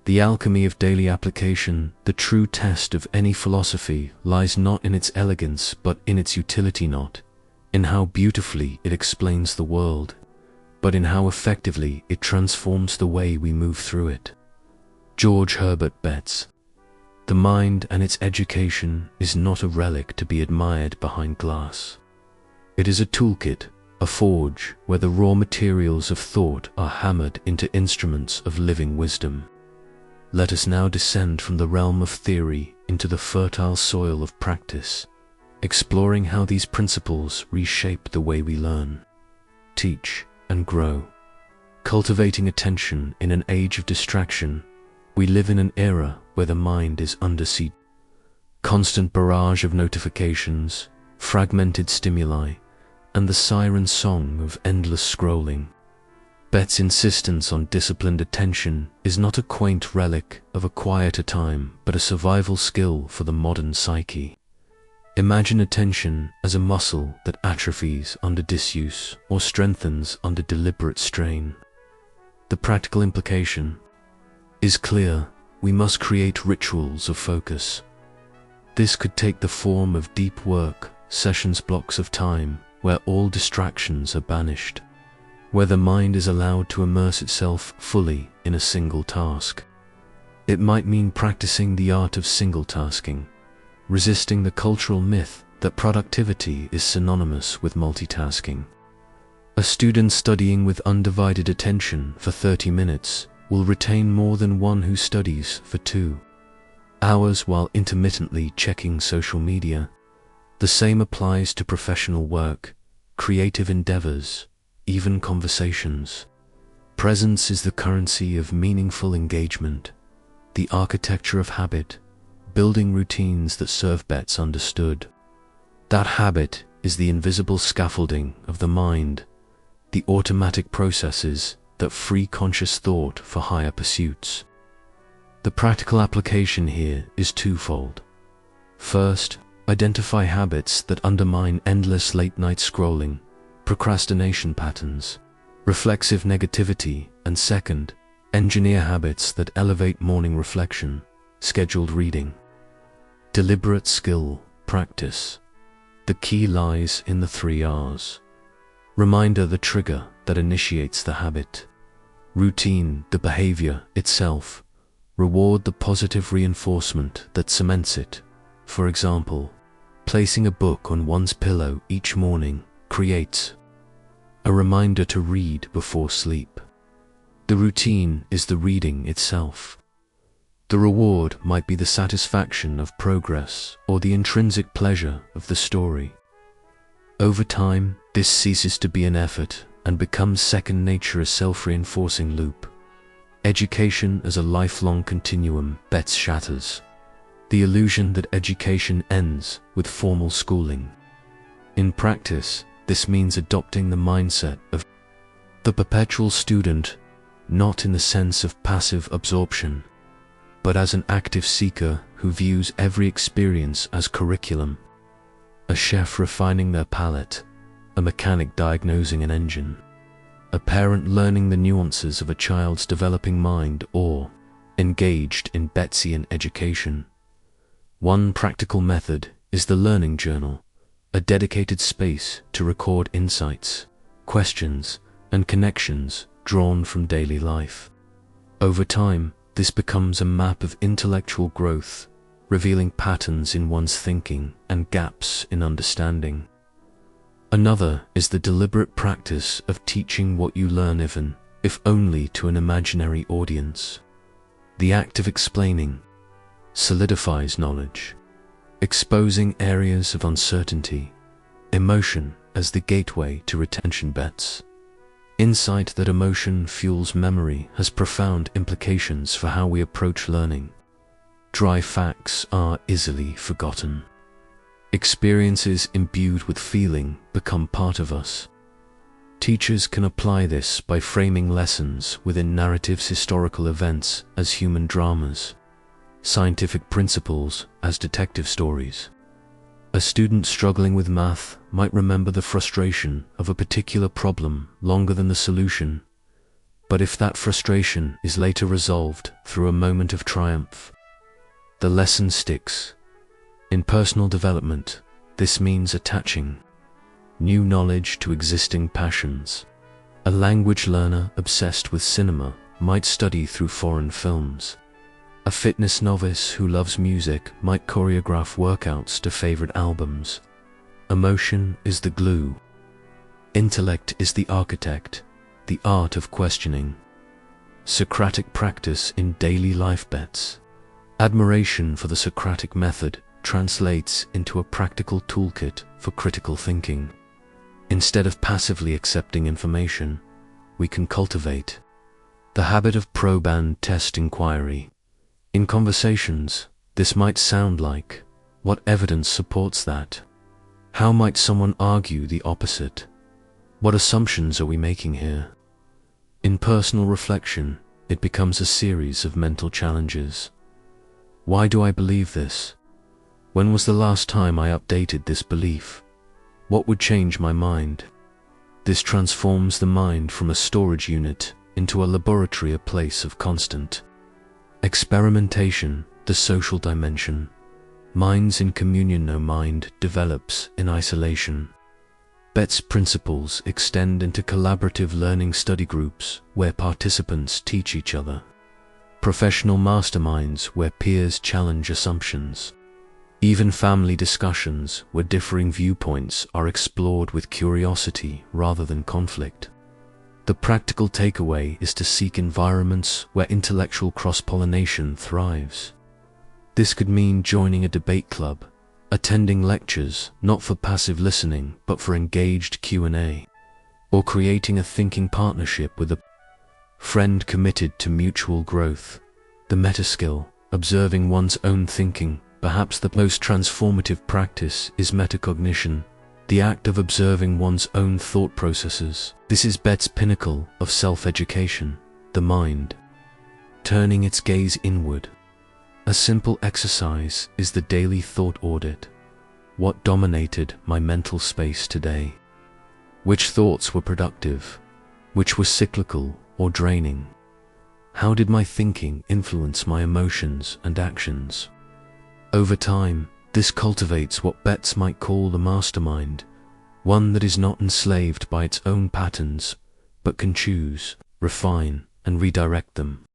The alchemy of daily application, the true test of any philosophy, lies not in its elegance but in its utility, not in how beautifully it explains the world, but in how effectively it transforms the way we move through it. George Herbert Betts. The mind and its education is not a relic to be admired behind glass. It is a toolkit, a forge where the raw materials of thought are hammered into instruments of living wisdom. Let us now descend from the realm of theory into the fertile soil of practice, exploring how these principles reshape the way we learn, teach, and grow. Cultivating attention in an age of distraction, we live in an era where the mind is under siege. Constant barrage of notifications, fragmented stimuli, and the siren song of endless scrolling. Betts' insistence on disciplined attention is not a quaint relic of a quieter time, but a survival skill for the modern psyche. Imagine attention as a muscle that atrophies under disuse or strengthens under deliberate strain. The practical implication is clear: we must create rituals of focus. This could take the form of deep work, sessions, blocks of time where all distractions are banished, where the mind is allowed to immerse itself fully in a single task. It might mean practicing the art of single-tasking, resisting the cultural myth that productivity is synonymous with multitasking. A student studying with undivided attention for 30 minutes will retain more than one who studies for 2 hours while intermittently checking social media. The same applies to professional work, creative endeavors, even conversations. Presence is the currency of meaningful engagement, the architecture of habit, building routines that serve. Betts understood that habit is the invisible scaffolding of the mind, the automatic processes that free conscious thought for higher pursuits. The practical application here is twofold. First, identify habits that undermine endless late-night scrolling, procrastination patterns, reflexive negativity, and second, engineer habits that elevate morning reflection, scheduled reading. Deliberate skill, practice. The key lies in the 3 R's. Reminder, the trigger that initiates the habit. Routine, the behavior itself. Reward, the positive reinforcement that cements it. For example, placing a book on one's pillow each morning creates a reminder to read before sleep. The routine is the reading itself. The reward might be the satisfaction of progress or the intrinsic pleasure of the story. Over time, this ceases to be an effort and becomes second nature, a self-reinforcing loop. Education as a lifelong continuum. Betts shatters the illusion that education ends with formal schooling. In practice, this means adopting the mindset of the perpetual student, not in the sense of passive absorption, but as an active seeker who views every experience as curriculum. A chef refining their palate, a mechanic diagnosing an engine, a parent learning the nuances of a child's developing mind, or engaged in Bettsian education. One practical method is the learning journal, a dedicated space to record insights, questions, and connections drawn from daily life. Over time, this becomes a map of intellectual growth, revealing patterns in one's thinking and gaps in understanding. Another is the deliberate practice of teaching what you learn, even if only to an imaginary audience. The act of explaining solidifies knowledge, exposing areas of uncertainty, emotion as the gateway to retention. Betts' insight that emotion fuels memory has profound implications for how we approach learning. Dry facts are easily forgotten. Experiences imbued with feeling become part of us. Teachers can apply this by framing lessons within narratives, historical events as human dramas, scientific principles as detective stories. A student struggling with math might remember the frustration of a particular problem longer than the solution, But if that frustration is later resolved through a moment of triumph, the lesson sticks. In personal development, this means attaching new knowledge to existing passions. A language learner obsessed with cinema might study through foreign films. A fitness novice who loves music might choreograph workouts to favorite albums. Emotion is the glue. Intellect is the architect, the art of questioning. Socratic practice in daily life bets. Admiration for the Socratic method translates into a practical toolkit for critical thinking. Instead of passively accepting information, we can cultivate the habit of probe and test inquiry. In conversations, this might sound like, what evidence supports that? How might someone argue the opposite? What assumptions are we making here? In personal reflection, it becomes a series of mental challenges. Why do I believe this? When was the last time I updated this belief? What would change my mind? This transforms the mind from a storage unit into a laboratory, a place of constant experimentation, the social dimension. Minds in communion, no mind develops in isolation. Betts' principles extend into collaborative learning study groups where participants teach each other. Professional masterminds where peers challenge assumptions. Even family discussions where differing viewpoints are explored with curiosity rather than conflict. The practical takeaway is to seek environments where intellectual cross-pollination thrives. This could mean joining a debate club, attending lectures not for passive listening but for engaged Q&A, or creating a thinking partnership with a friend committed to mutual growth. The meta-skill, observing one's own thinking. Perhaps the most transformative practice is metacognition, the act of observing one's own thought processes. This is Betts' pinnacle of self-education, the mind turning its gaze inward. A simple exercise is the daily thought audit. What dominated my mental space today? Which thoughts were productive? Which were cyclical or draining? How did my thinking influence my emotions and actions? Over time, this cultivates what Betts might call the mastermind, one that is not enslaved by its own patterns, but can choose, refine, and redirect them.